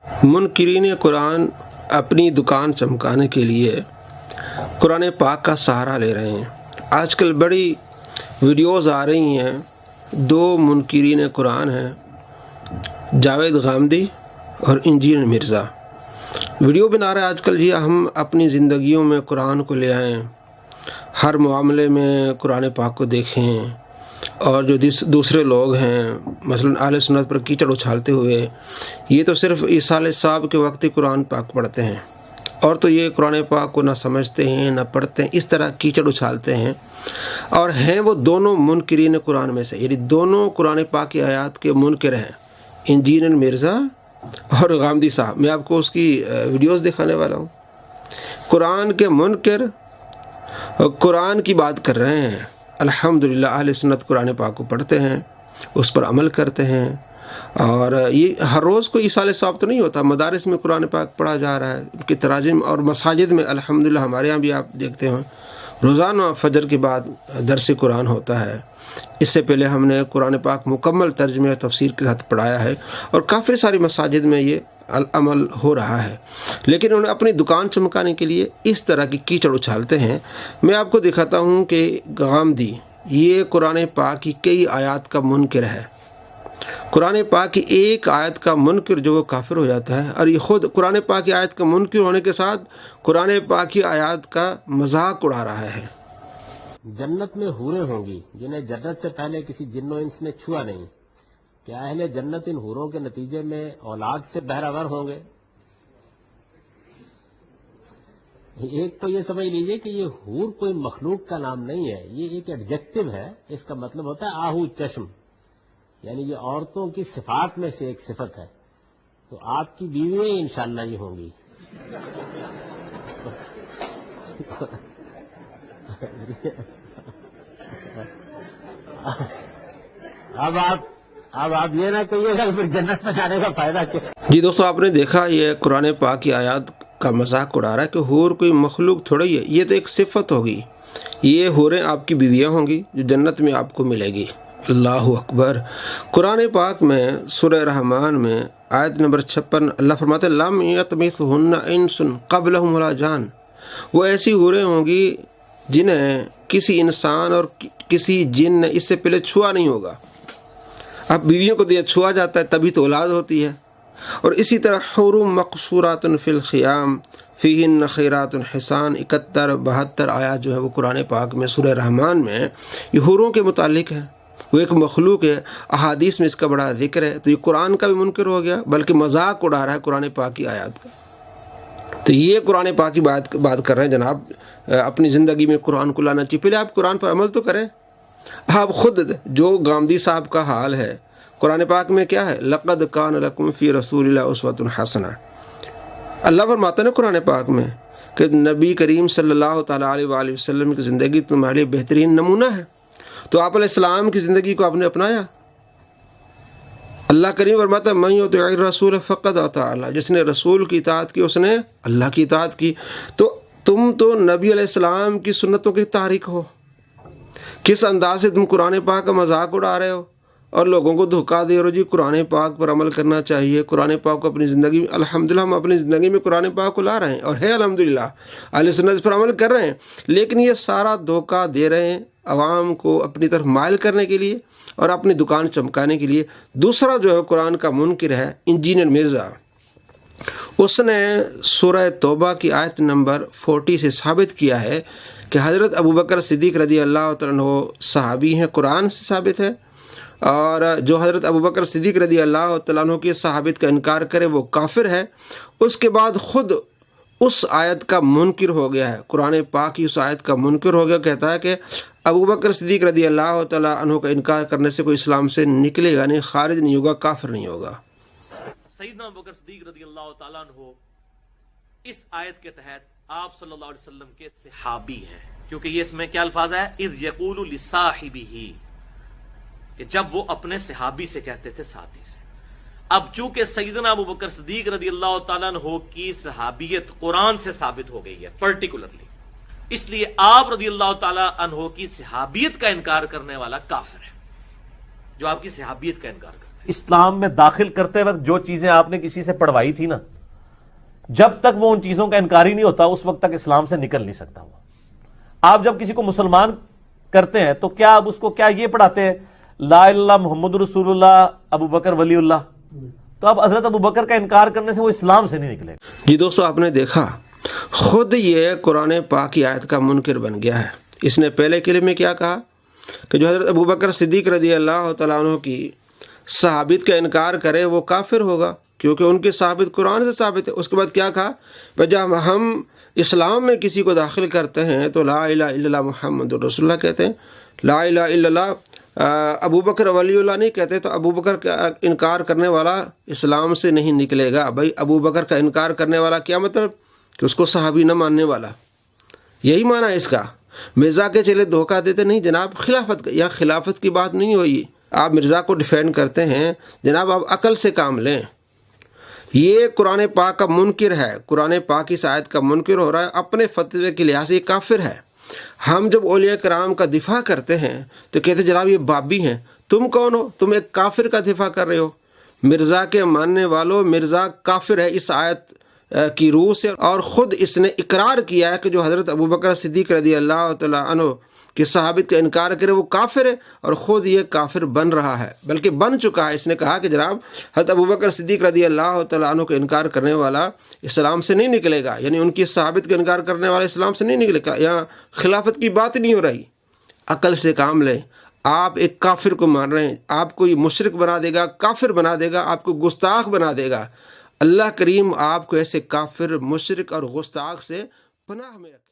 منکرین قرآن اپنی دکان چمکانے کے لیے قرآن پاک کا سہارا لے رہے ہیں۔ آج کل بڑی ویڈیوز آ رہی ہیں، دو منکرین قرآن ہیں، جاوید غامدی اور انجینئر مرزا۔ ویڈیو بنا رہے آج کل جی ہم اپنی زندگیوں میں قرآن کو لے آئیں، ہر معاملے میں قرآن پاک کو دیکھیں، اور جو دوسرے لوگ ہیں مثلا اہل سنت پر کیچڑ اچھالتے ہوئے یہ تو صرف عیسیٰ علیہ السلام کے وقت ہی قرآن پاک پڑھتے ہیں، اور تو یہ قرآن پاک کو نہ سمجھتے ہیں نہ پڑھتے ہیں، اس طرح کیچڑ اچھالتے ہیں، اور ہیں وہ دونوں منکرین قرآن میں سے، یعنی دونوں قرآن پاک کی آیات کے منکر ہیں، انجینئر مرزا اور غامدی صاحب۔ میں آپ کو اس کی ویڈیوز دکھانے والا ہوں۔ قرآن کے منکر قرآن کی بات کر رہے ہیں۔ الحمدللہ اہل سنت قرآن پاک کو پڑھتے ہیں، اس پر عمل کرتے ہیں، اور یہ ہر روز کوئی عیسیٰ علیہ السلام تو نہیں ہوتا، مدارس میں قرآن پاک پڑھا جا رہا ہے، ان کی تراجم اور مساجد میں الحمدللہ ہمارے یہاں بھی آپ دیکھتے ہیں روزانہ فجر کے بعد درس قرآن ہوتا ہے۔ اس سے پہلے ہم نے قرآن پاک مکمل ترجمے اور تفسیر کے ساتھ پڑھایا ہے، اور کافی ساری مساجد میں یہ عمل ہو رہا ہے، لیکن انہیں اپنی دکان چمکانے کے لیے اس طرح کی کیچڑ اچھالتے ہیں۔ میں آپ کو دکھاتا ہوں کہ غامدی یہ قرآن پاک کی کئی آیات کا منکر ہے، قرآن پاک کی ایک آیت کا منکر جو وہ کافر ہو جاتا ہے، اور یہ خود قرآن پاک کی آیت کا منکر ہونے کے ساتھ قرآن پاک کی آیات کا مذاق اڑا رہا ہے۔ جنت میں حوریں ہوں گی جنہیں جنت سے پہلے کسی جن و انس نے چھوا نہیں، کیا اہل جنت ان حوروں کے نتیجے میں اولاد سے بہرہور ہوں گے؟ ایک تو یہ سمجھ لیجئے کہ یہ حور کوئی مخلوق کا نام نہیں ہے، یہ ایک ایڈجیکٹو ہے، اس کا مطلب ہوتا ہے آہو چشم، یعنی یہ عورتوں کی صفات میں سے ایک صفت ہے۔ تو آپ کی بیویاں انشاءاللہ یہ ہوں گی۔ اب آپ یہ نہ کہیے گا پھر جنت میں جانے کا فائدہ کیا؟ جی دوستو، آپ نے دیکھا یہ قرآن پاک کی آیات کا مذاق اڑا رہا ہے کہ حور کوئی مخلوق تھوڑی ہے، یہ تو ایک صفت ہوگی، یہ حوریں آپ کی بیویاں ہوں گی جو جنت میں آپ کو ملے گی۔ اللہ اکبر۔ قرآن پاک میں سورہ رحمان میں آیت نمبر 56 اللہ فرماتے ہیں لم یطمثہن انس قبلہم ولا جان، وہ ایسی حوریں ہوں گی جنہیں کسی انسان اور کسی جن نے اس سے پہلے چھوا نہیں ہوگا۔ اب بیویوں کو دیا چھوا جاتا ہے تبھی تو اولاد ہوتی ہے۔ اور اسی طرح حور مقصورات فی الخیام فیہن خیرات حسان 71-72 آیات جو ہے وہ قرآن پاک میں سورہ رحمان میں یہ حوروں کے متعلق ہے، وہ ایک مخلوق ہے، احادیث میں اس کا بڑا ذکر ہے۔ تو یہ قرآن کا بھی منکر ہو گیا، بلکہ مذاق اڑا رہا ہے قرآن پاک کی آیات کا۔ تو یہ قرآن پاک کی بات کر رہے ہیں جناب، اپنی زندگی میں قرآن کو لانا چاہیے، پہلے آپ قرآن پر عمل تو کریں۔ آپ خود جو غامدی صاحب کا حال ہے، قرآن پاک میں کیا ہے؟ لقد کان لکم فی رسول اللہ اسوۃ حسنہ، اللہ فرماتا ہے نا قرآن پاک میں کہ نبی کریم صلی اللہ تعالیٰ علیہ وآلہ وسلم کی زندگی تمہارے لیے بہترین نمونہ ہے۔ تو آپ علیہ السلام کی زندگی کو آپ نے اپنایا۔ اللہ کریم فرماتا ہے من یطع الرسول فقد اطاع اللہ، جس نے رسول کی اطاعت کی اس نے اللہ کی اطاعت کی۔ تو تم تو نبی علیہ السلام کی سنتوں کے تارک ہو، کس انداز سے تم قرآن پاک کا مذاق اڑا رہے ہو اور لوگوں کو دھوکہ دے رہے ہو۔ جی قرآن پاک پر عمل کرنا چاہیے، قرآن پاک کو اپنی زندگی میں، الحمدللہ ہم اپنی زندگی میں قرآن پاک کو لا رہے ہیں، اور ہے الحمدللہ اہل سنت اس پر عمل کر رہے ہیں، لیکن یہ سارا دھوکہ دے رہے ہیں عوام کو اپنی طرف مائل کرنے کے لیے اور اپنی دکان چمکانے کے لیے۔ دوسرا جو ہے قرآن کا منکر ہے انجینئر مرزا، اس نے سورہ توبہ کی آیت نمبر 40 سے ثابت کیا ہے کہ حضرت ابوبکر صدیق رضی اللہ تعالیٰ عنہ صحابی ہیں، قرآن سے ثابت ہے، اور جو حضرت ابوبکر صدیق رضی اللہ تعالیٰ عنہ کی صحابت کا انکار کرے وہ کافر ہے۔ اس کے بعد خود اس آیت کا منکر ہو گیا ہے، قرآن پاک کی اس آیت کا منکر ہو گیا، کہتا ہے کہ ابوبکر صدیق رضی اللہ تعالیٰ عنہ کا انکار کرنے سے کوئی اسلام سے نکلے گا نہیں، خارج نہیں ہوگا، کافر نہیں ہوگا۔ سیدنا ابوبکر صدیق رضی اللہ تعالیٰ عنہ اس آیت کے تحت آپ صلی اللہ علیہ وسلم کے صحابی ہیں، کیونکہ یہ اس میں کیا الفاظ ہے؟ اذ یقول لصاحبہ، کہ جب وہ اپنے صحابی سے کہتے تھے، ساتھی سے۔ اب چونکہ سیدنا ابوبکر صدیق رضی اللہ تعالیٰ عنہ کی صحابیت قرآن سے ثابت ہو گئی ہے پرٹیکولرلی، اس لیے آپ رضی اللہ تعالیٰ عنہ کی صحابیت کا انکار کرنے والا کافر ہے، جو آپ کی صحابیت کا انکار کرتا ہے۔ اسلام میں داخل کرتے وقت جو چیزیں آپ نے کسی سے پڑھوائی تھی نا، جب تک وہ ان چیزوں کا انکاری نہیں ہوتا اس وقت تک اسلام سے نکل نہیں سکتا وہ. آپ جب کسی کو مسلمان کرتے ہیں تو کیا آپ اس کو کیا یہ پڑھاتے ہیں لا الہ الا اللہ محمد رسول اللہ ابو بکر ولی اللہ؟ تو اب حضرت ابو بکر کا انکار کرنے سے وہ اسلام سے نہیں نکلے. جی دوستو، آپ نے دیکھا خود یہ قرآن پاک کی آیت کا منکر بن گیا ہے. اس نے پہلے کلمے میں کیا کہا کہ جو حضرت ابو بکر صدیق رضی اللہ تعالیٰ عنہ کی صحابیت کا انکار کرے وہ کافر ہوگا، کیونکہ ان کی صحابیت قرآن سے ثابت ہے. اس کے بعد کیا کہا، جب ہم اسلام میں کسی کو داخل کرتے ہیں تو لا الہ الا اللہ محمد رسول اللہ کہتے ہیں، لا الہ الا اللہ ابو بکر ولی اللہ نہیں کہتے. تو ابو بکر کا انکار کرنے والا اسلام سے نہیں نکلے گا. بھائی ابو بکر کا انکار کرنے والا کیا مطلب کہ اس کو صحابی نہ ماننے والا، یہی معنی ہے اس کا. مرزا کے چلے دھوکہ دیتے نہیں جناب، خلافت کی بات نہیں ہوئی. آپ مرزا کو ڈیفینڈ کرتے ہیں، جناب آپ عقل سے کام لیں. یہ قرآن پاک کا منکر ہے، قرآن پاک کی آیت کا منکر ہو رہا ہے، اپنے فتوے کے لحاظ سے یہ کافر ہے. ہم جب اولیاء کرام کا دفاع کرتے ہیں تو کہتے جناب یہ بابی ہیں. تم کون ہو؟ تم ایک کافر کا دفاع کر رہے ہو. مرزا کے ماننے والوں، مرزا کافر ہے اس آیت کی روح سے، اور خود اس نے اقرار کیا ہے کہ جو حضرت ابو بکر صدیق رضی اللہ تعالیٰ عنہ کی صحابت کا انکار کرے وہ کافر ہے، اور خود یہ کافر بن رہا ہے، بلکہ بن چکا ہے. اس نے کہا کہ جناب حضرت ابو بکر صدیق رضی اللہ تعالیٰ عنہ کا انکار کرنے والا اسلام سے نہیں نکلے گا، یعنی ان کی صحابت کا انکار کرنے والا اسلام سے نہیں نکلے گا. یہاں خلافت کی بات نہیں ہو رہی. عقل سے کام لیں. آپ ایک کافر کو مان رہے ہیں، آپ کو یہ مشرک بنا دے گا، کافر بنا دے گا، آپ کو گستاخ بنا دے گا. اللہ کریم آپ کو ایسے کافر، مشرک اور گستاخ سے پناہ میں رکھے.